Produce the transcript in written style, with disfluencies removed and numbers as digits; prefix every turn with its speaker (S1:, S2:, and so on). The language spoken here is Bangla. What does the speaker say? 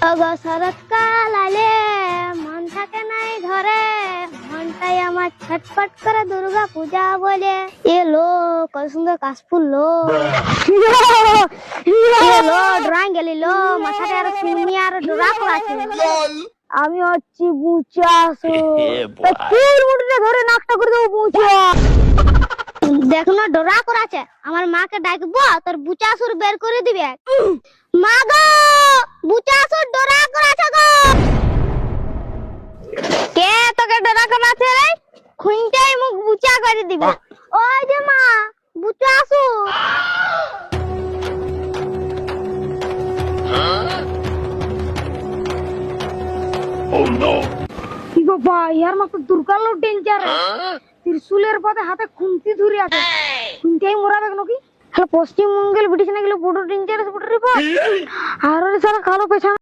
S1: ওগো শরৎকাল আলে মন থাকে নাই ঘরে, মনটাই আমার ছটফট করে দুর্গা পূজা বলে। এলো কত সুন্দর কাশফুল লো, এলো ড্রয়িং গেলি লো, মাথাটা আর শুনি আর ডোরা করাছে। আমি হচ্ছি বুচাসো, তোর মুড়িটা ধরে নাকটা করে দেবো বুচা। দেখুন ডোরা করাছে, আমার মাকে ডাকবো তোর বুচাসুর বের করে দিবে। মা গো বুচাসুর ডোরা করাছে গো। কে তোকে ডোরা করাছে রে? খুনটাই মুখ বুচা করে দিবে। ওই যে মা বুচাসু।
S2: Oh no!
S1: কি গো ভাই, ইয়ার মতো দুর্গালো ডেঞ্জার। ত্রিশূলের পথে হাতে খুন্তি ধরে আছে, খুন্তিই মরাবে নাকি? হ্যালো পশ্চিমবঙ্গের ব্রিটিশ না গেলে বড় ডেঞ্জারাস বড় রিপোর্ট। আর ওরে সারা কালো পেছানো